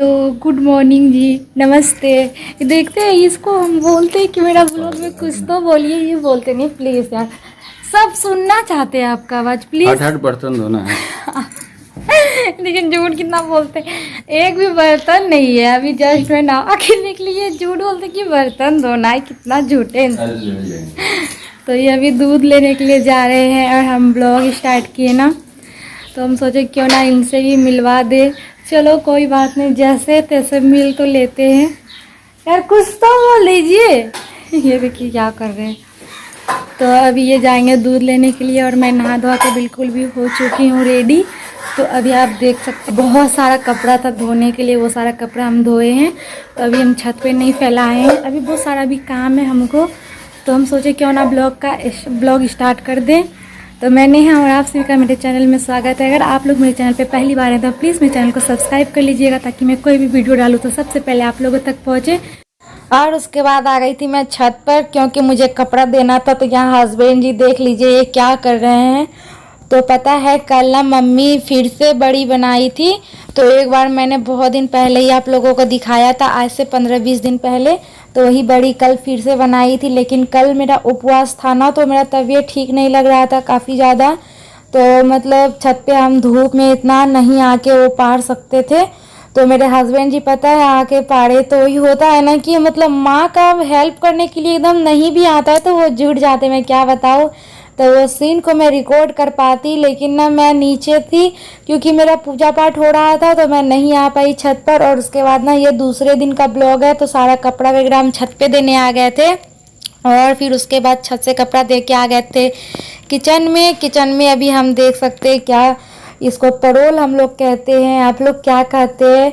Hello, good morning जी, नमस्ते। देखते हैं इसको, हम बोलते हैं कि मेरा ब्लॉग में कुछ तो बोलिए, ये बोलते नहीं। प्लीज़ यार, सब सुनना चाहते हैं आपका आवाज़, प्लीज़। हट बर्तन धोना है। लेकिन झूठ कितना बोलते हैं, एक भी बर्तन नहीं है। अभी जस्ट मैं नहा के निकली है, झूठ बोलते कि बर्तन धोना है। कितना झूठे इंसान। तो ये अभी दूध लेने के लिए जा रहे हैं और हम ब्लॉग स्टार्ट किए ना, तो हम सोचे क्यों ना इनसे ही मिलवा दे। चलो कोई बात नहीं, जैसे तैसे मिल तो लेते हैं। यार कुछ तो बोल लीजिए। ये देखिए क्या कर रहे हैं। तो अभी ये जाएंगे दूध लेने के लिए और मैं नहा धोआ के बिल्कुल भी हो चुकी हूँ रेडी। तो अभी आप देख सकते, बहुत सारा कपड़ा था धोने के लिए, वो सारा कपड़ा हम धोए हैं। तो अभी हम छत पे नहीं फैलाए हैं, अभी बहुत सारा भी काम है हमको। तो हम सोचे क्यों ना ब्लॉग स्टार्ट कर दें। तो मैंने यहाँ और आप सभी का मेरे चैनल में स्वागत है। अगर आप लोग मेरे चैनल पे पहली बार हैं तो प्लीज़ मेरे चैनल को सब्सक्राइब कर लीजिएगा, ताकि मैं कोई भी वीडियो डालूँ तो सबसे पहले आप लोगों तक पहुँचे। और उसके बाद आ गई थी मैं छत पर, क्योंकि मुझे कपड़ा देना था। तो यहाँ हस्बैंड जी देख लीजिए ये क्या कर रहे हैं। तो पता है कल ना मम्मी फिर से बड़ी बनाई थी। तो एक बार मैंने बहुत दिन पहले ही आप लोगों को दिखाया था, आज से 15-20 दिन पहले। तो वही बड़ी कल फिर से बनाई थी, लेकिन कल मेरा उपवास था ना, तो मेरा तबीयत ठीक नहीं लग रहा था काफ़ी ज़्यादा। तो मतलब छत पे हम धूप में इतना नहीं आके वो पार सकते थे। तो मेरे हस्बैंड जी पता है आके पाड़े। तो वही होता है ना कि मतलब माँ का हेल्प करने के लिए एकदम नहीं भी आता है तो वो जुट जाते, मैं क्या बताऊँ। तो वो सीन को मैं रिकॉर्ड कर पाती, लेकिन ना मैं नीचे थी क्योंकि मेरा पूजा पाठ हो रहा था, तो मैं नहीं आ पाई छत पर। और उसके बाद ना ये दूसरे दिन का ब्लॉग है, तो सारा कपड़ा वगैरह हम छत पे देने आ गए थे। और फिर उसके बाद छत से कपड़ा दे के आ गए थे किचन में अभी हम देख सकते हैं क्या, इसको परोल हम लोग कहते हैं, आप लोग क्या कहते हैं।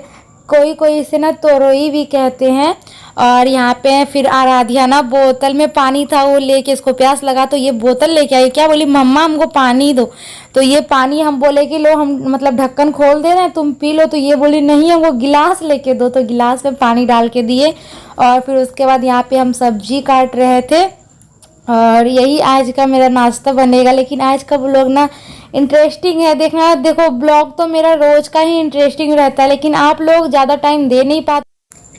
कोई इसे ना तोरई भी कहते हैं। और यहाँ पे फिर आराध्या ना बोतल में पानी था, वो लेके, इसको प्यास लगा तो ये बोतल लेके आई। क्या बोली, मम्मा हमको पानी दो। तो ये पानी हम बोले कि लो, हम मतलब ढक्कन खोल दे रहे हैं, तुम पी लो। तो ये बोली नहीं, हमको गिलास लेके दो। तो गिलास में पानी डाल के दिए। और फिर उसके बाद यहाँ पे हम सब्जी काट रहे थे। और यही आज का मेरा नाश्ता बनेगा। लेकिन आज का ब्लॉग ना इंटरेस्टिंग है, देखना। देखो ब्लॉग तो मेरा रोज का ही इंटरेस्टिंग रहता है, लेकिन आप लोग ज़्यादा टाइम दे नहीं पाते।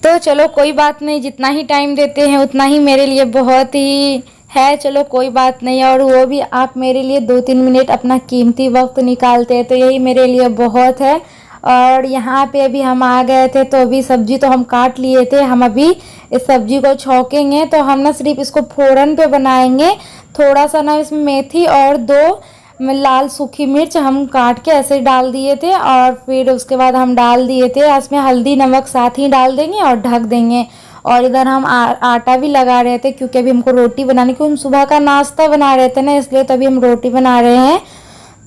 तो चलो कोई बात नहीं, जितना ही टाइम देते हैं उतना ही मेरे लिए बहुत ही है। चलो कोई बात नहीं, और वो भी आप मेरे लिए 2-3 मिनट अपना कीमती वक्त निकालते हैं, तो यही मेरे लिए बहुत है। और यहाँ पे अभी हम आ गए थे, तो अभी सब्जी तो हम काट लिए थे। हम अभी इस सब्जी को छौंकेंगे, तो हम ना सिर्फ इसको फोड़न पे बनाएंगे। थोड़ा सा ना इसमें मेथी और 2 लाल सूखी मिर्च हम काट के ऐसे डाल दिए थे। और फिर उसके बाद हम डाल दिए थे इसमें हल्दी नमक साथ ही डाल देंगे और ढक देंगे। और इधर हम आटा भी लगा रहे थे, क्योंकि अभी हमको रोटी बनाने, क्योंकि हम सुबह का नाश्ता बना रहे थे ना, इसलिए तभी हम रोटी बना रहे हैं।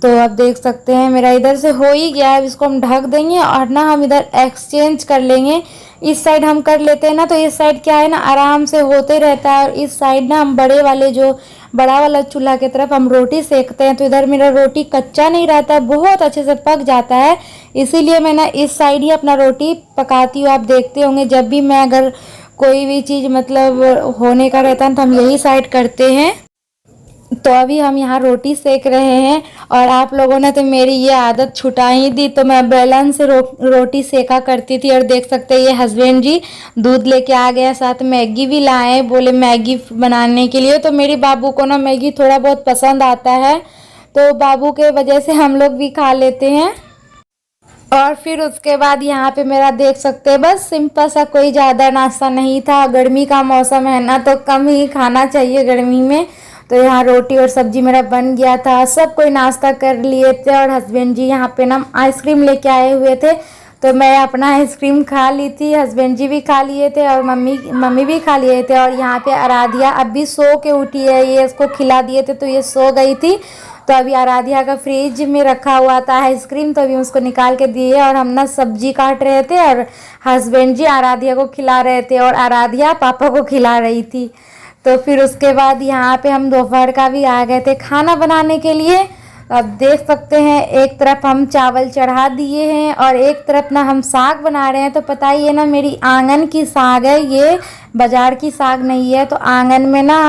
तो आप देख सकते हैं मेरा इधर से हो ही गया है। अब इसको हम ढक देंगे और ना हम इधर एक्सचेंज कर लेंगे। इस साइड हम कर लेते हैं ना, तो इस साइड क्या है ना, आराम से होते रहता है। और इस साइड ना हम बड़ा वाला चूल्हा की तरफ हम रोटी सेकते हैं, तो इधर मेरा रोटी कच्चा नहीं रहता, बहुत अच्छे से पक जाता है। इसीलिए मैं ना इस साइड ही अपना रोटी पकाती हूँ। आप देखते होंगे जब भी मैं अगर कोई भी चीज़ मतलब होने का रहता है तो हम यही साइड करते हैं। तो अभी हम यहाँ रोटी सेक रहे हैं। और आप लोगों ने तो मेरी ये आदत छुटा ही दी, तो मैं बेलन से रोटी सेका करती थी। और देख सकते हैं ये हस्बैंड जी दूध लेके आ गया, साथ मैगी भी लाए, बोले मैगी बनाने के लिए। तो मेरे बाबू को ना मैगी थोड़ा बहुत पसंद आता है, तो बाबू के वजह से हम लोग भी खा लेते हैं। और फिर उसके बाद यहाँ पे मेरा देख सकते हैं, बस सिंपल सा, कोई ज़्यादा नाश्ता नहीं था। गर्मी का मौसम है ना, तो कम ही खाना चाहिए गर्मी में। तो यहाँ रोटी और सब्जी मेरा बन गया था, सब कोई नाश्ता कर लिए थे। और हस्बैंड जी यहाँ पे ना आइसक्रीम लेके आए हुए थे, तो मैं अपना आइसक्रीम खा ली थी, हस्बैंड जी भी खा लिए थे और मम्मी भी खा लिए थे। और यहाँ पे आराध्या अभी सो के उठी है, ये इसको खिला दिए थे तो ये सो गई थी। तो अभी आराध्या का फ्रिज में रखा हुआ था आइसक्रीम, तो अभी उसको निकाल के दिए। और हम ना सब्जी काट रहे थे और हस्बैंड जी आराध्या को खिला रहे थे और आराध्या पापा को खिला रही थी। तो फिर उसके बाद यहाँ पे हम दोपहर का भी आ गए थे खाना बनाने के लिए। अब देख सकते हैं एक तरफ हम चावल चढ़ा दिए हैं और एक तरफ ना हम साग बना रहे हैं। तो पता ही है ना, मेरी आंगन की साग है, ये बाजार की साग नहीं है। तो आंगन में ना,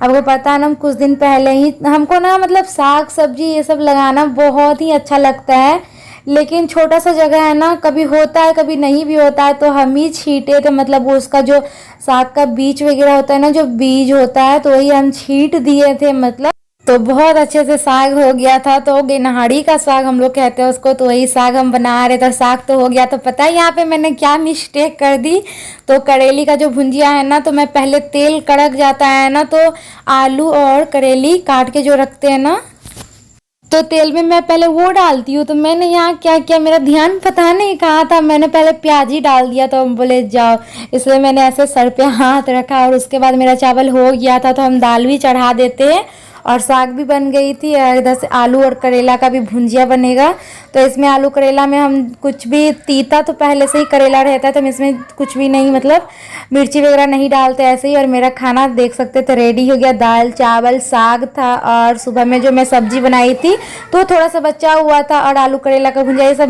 आपको पता है ना, हम कुछ दिन पहले ही, हमको ना मतलब साग सब्जी ये सब लगाना बहुत ही अच्छा लगता है। लेकिन छोटा सा जगह है ना, कभी होता है कभी नहीं भी होता है, तो हम ही छींटे थे। मतलब वो उसका जो साग का बीज वगैरह होता है ना, जो बीज होता है, तो वही हम छींट दिए थे। मतलब तो बहुत अच्छे से साग हो गया था। तो गेनहारी का साग हम लोग कहते हैं उसको, तो वही साग हम बना रहे थे। साग तो हो गया। तो पता है यहाँ पे मैंने क्या मिस्टेक कर दी। तो करेली का जो भुंजिया है ना, तो मैं पहले तेल कड़क जाता है ना, तो आलू और करेली काट के जो रखते हैं ना, तो तेल में मैं पहले वो डालती हूँ। तो मैंने यहाँ क्या किया, मेरा ध्यान पता नहीं कहाँ था, मैंने पहले प्याज ही डाल दिया। तो हम बोले जाओ, इसलिए मैंने ऐसे सर पे हाथ रखा। और उसके बाद मेरा चावल हो गया था, तो हम दाल भी चढ़ा देते हैं और साग भी बन गई थी। और इधर से आलू और करेला का भी भुंजिया बनेगा। तो इसमें आलू करेला में हम कुछ भी तीता, तो पहले से ही करेला रहता है, तो हम इसमें कुछ भी नहीं, मतलब मिर्ची वगैरह नहीं डालते ऐसे ही। और मेरा खाना देख सकते थे रेडी हो गया। दाल चावल साग था, और सुबह में जो मैं सब्जी बनाई थी तो थोड़ा सा बचा हुआ था, और आलू करेला का भुंजिया, ये सब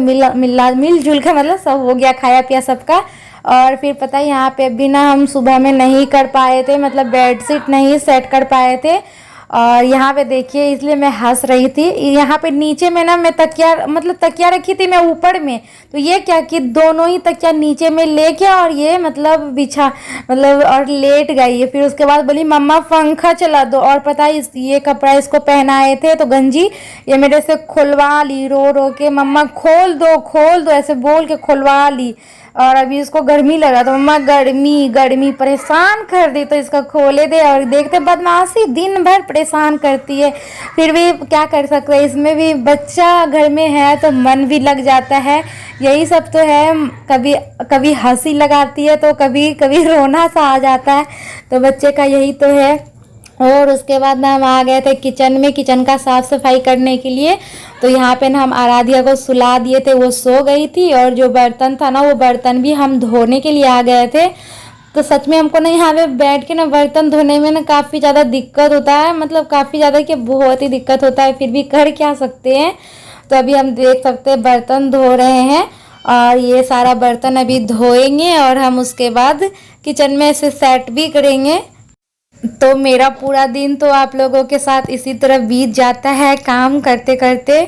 मिलजुल के मतलब सब हो गया, खाया पिया सबका। और फिर पता है यहाँ पे भी ना हम सुबह में नहीं कर पाए थे, मतलब बेडशीट नहीं सेट कर पाए थे। और यहाँ पे देखिए, इसलिए मैं हंस रही थी। यहाँ पे नीचे में ना मैं तकिया, मतलब तकिया रखी थी मैं ऊपर में, तो ये क्या कि दोनों ही तकिया नीचे में लेके और ये मतलब बिछा, मतलब और लेट गई है। फिर उसके बाद बोली मम्मा पंखा चला दो। और पता है ये कपड़ा इसको पहनाए थे, तो गंजी ये मेरे से खुलवा ली, रो रो के मम्मा खोल दो ऐसे बोल के खुलवा ली। और अभी इसको गर्मी लगा, तो मम्मा गर्मी गर्मी परेशान कर दी, तो इसका खोले दे। और देखते बदमाशी दिन भर परेशान करती है, फिर भी क्या कर सकते हैं, इसमें भी बच्चा घर में है तो मन भी लग जाता है। यही सब तो है, कभी कभी हंसी लगाती है तो कभी कभी रोना सा आ जाता है, तो बच्चे का यही तो है। और उसके बाद ना हम आ गए थे किचन में, किचन का साफ़ सफाई करने के लिए। तो यहाँ पे ना हम आराध्या को सुला दिए थे, वो सो गई थी। और जो बर्तन था ना, वो बर्तन भी हम धोने के लिए आ गए थे। तो सच में हमको ना यहाँ पे बैठ के ना बर्तन धोने में ना काफ़ी ज़्यादा दिक्कत होता है, मतलब काफ़ी ज़्यादा कि बहुत ही दिक्कत होता है, फिर भी कर क्या सकते हैं। तो अभी हम देख सकते हैं बर्तन धो रहे हैं, और ये सारा बर्तन अभी धोएंगे और हम उसके बाद किचन में ऐसे सेट भी करेंगे। तो मेरा पूरा दिन तो आप लोगों के साथ इसी तरह बीत जाता है काम करते करते।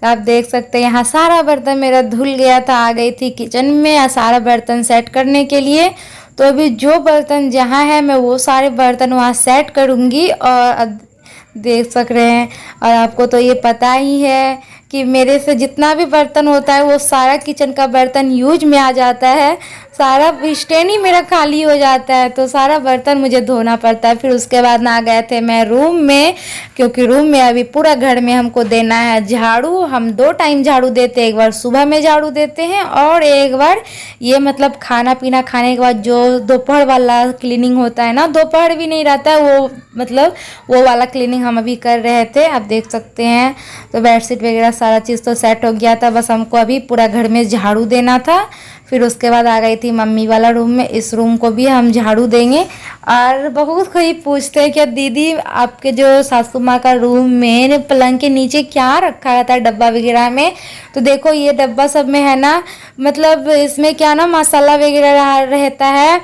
आप देख सकते हैं यहाँ सारा बर्तन मेरा धुल गया था, आ गई थी किचन में सारा बर्तन सेट करने के लिए। तो अभी जो बर्तन जहाँ है मैं वो सारे बर्तन वहाँ सेट करूँगी। और देख सक रहे हैं, और आपको तो ये पता ही है कि मेरे से जितना भी बर्तन होता है वो सारा किचन का बर्तन यूज में आ जाता है, सारा स्टैंड ही मेरा खाली हो जाता है, तो सारा बर्तन मुझे धोना पड़ता है। फिर उसके बाद ना गए थे मैं रूम में, क्योंकि रूम में अभी पूरा घर में हमको देना है झाड़ू। हम 2 टाइम झाड़ू देते हैं, एक बार सुबह में झाड़ू देते हैं और एक बार ये मतलब खाना पीना खाने के बाद जो दोपहर वाला क्लीनिंग होता है ना, दोपहर भी नहीं रहता है वो, मतलब वो वाला क्लीनिंग हम अभी कर रहे थे, आप देख सकते हैं। तो बेडशीट वगैरह सारा चीज़ तो सेट हो गया था, बस हमको अभी पूरा घर में झाड़ू देना था। फिर उसके बाद आ गई थी मम्मी वाला रूम में, इस रूम को भी हम झाड़ू देंगे। और बहुत कोई पूछते हैं कि दीदी आपके जो सासू माँ का रूम में पलंग के नीचे क्या रखा रहता है डब्बा वगैरह में। तो देखो ये डब्बा सब में है ना, मतलब इसमें क्या ना मसाला वगैरह रहता है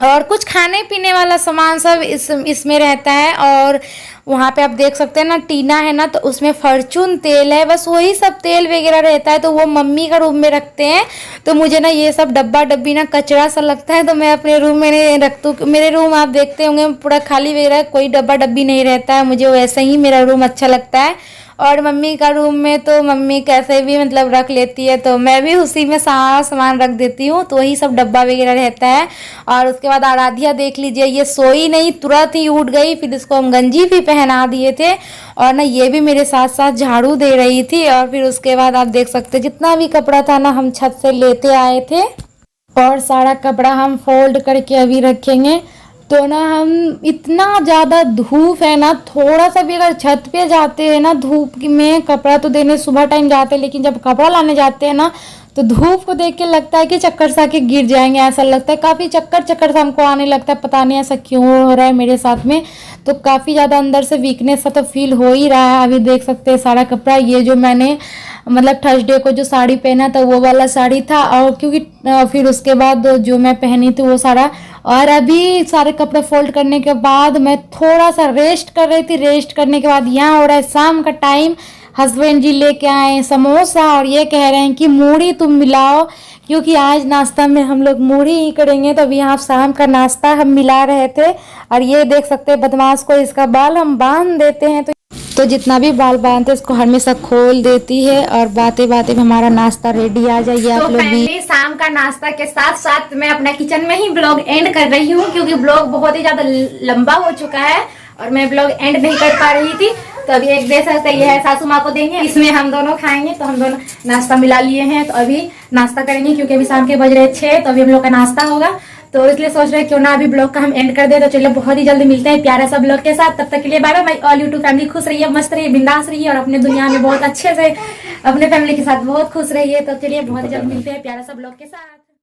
और कुछ खाने पीने वाला सामान सब इसमें रहता है। और वहाँ पे आप देख सकते हैं ना टीना है ना, तो उसमें फॉर्चून तेल है, बस वही सब तेल वगैरह रहता है। तो वो मम्मी का रूम में रखते हैं, तो मुझे ना ये सब डब्बा डब्बी ना कचरा सा लगता है, तो मैं अपने रूम में नहीं रखती हूँ। मेरे रूम आप देखते होंगे पूरा खाली वगैरह, कोई डब्बा डब्बी नहीं रहता है, मुझे वैसे ही मेरा रूम अच्छा लगता है। और मम्मी का रूम में तो मम्मी कैसे भी मतलब रख लेती है, तो मैं भी उसी में सारा सामान रख देती हूँ, तो वही सब डब्बा वगैरह रहता है। और उसके बाद आराध्या देख लीजिए, ये सोई नहीं, तुरंत ही उठ गई। फिर इसको हम गंजी भी पहना दिए थे, और ना ये भी मेरे साथ साथ झाड़ू दे रही थी। और फिर उसके बाद आप देख सकते जितना भी कपड़ा था ना हम छत से लेते आए थे, और सारा कपड़ा हम फोल्ड करके अभी रखेंगे। तो ना हम इतना ज़्यादा धूप है ना, थोड़ा सा भी अगर छत पे जाते हैं ना धूप में, कपड़ा तो देने सुबह टाइम जाते हैं, लेकिन जब कपड़ा लाने जाते हैं ना तो धूप को देख के लगता है कि चक्कर सा के गिर जाएंगे, ऐसा लगता है। काफ़ी चक्कर सा हमको आने लगता है, पता नहीं ऐसा क्यों हो रहा है मेरे साथ में। तो काफ़ी ज़्यादा अंदर से वीकनेस सा तो फील हो ही रहा है। अभी देख सकते हैं सारा कपड़ा, ये जो मैंने मतलब थर्सडे को जो साड़ी पहना था वो वाला साड़ी था, और क्योंकि फिर उसके बाद जो मैं पहनी थी वो सारा। और अभी सारे कपड़े फोल्ड करने के बाद मैं थोड़ा सा रेस्ट कर रही थी। रेस्ट करने के बाद यहाँ हो रहा है शाम का टाइम, हस्बैंड जी लेके आए समोसा और ये कह रहे हैं कि मूढ़ी तुम मिलाओ, क्योंकि आज नाश्ता में हम लोग मूढ़ी ही करेंगे। तो अभी यहाँ शाम का नाश्ता हम मिला रहे थे और ये देख सकते हैं बदमाश को, इसका बाल हम बांध देते हैं तो जितना भी बाल बांधते इसको हमेशा खोल देती है। और बातें बातें में हमारा नाश्ता रेडी आ जाइए आप लोग भी। शाम का नाश्ता के साथ साथ मैं अपना किचन में ही ब्लॉग एंड कर रही हूँ, क्योंकि ब्लॉग बहुत ही ज्यादा लंबा हो चुका है और मैं ब्लॉग एंड नहीं कर पा रही थी। तो अभी एक दे सकते ये है सासू माँ को देंगे, इसमें हम दोनों खाएंगे। तो हम दोनों नाश्ता मिला लिए हैं, तो अभी नाश्ता करेंगे, क्योंकि अभी शाम के बज रहे 6, तो अभी हम लोग का नाश्ता होगा। तो इसलिए सोच रहे हैं क्यों ना अभी ब्लॉग का हम एंड कर दे। तो चलिए बहुत ही जल्दी मिलते हैं प्यारा सा ब्लॉग के साथ। तब तक के लिए bye bye. My all YouTube family खुश रहिए, मस्त रहिए, बिंदास रहिए और अपने दुनिया में बहुत अच्छे से अपने फैमिली के साथ बहुत खुश रहिए। तो चलिए बहुत ही जल्द मिलते हैं प्यारा सा ब्लॉग के साथ।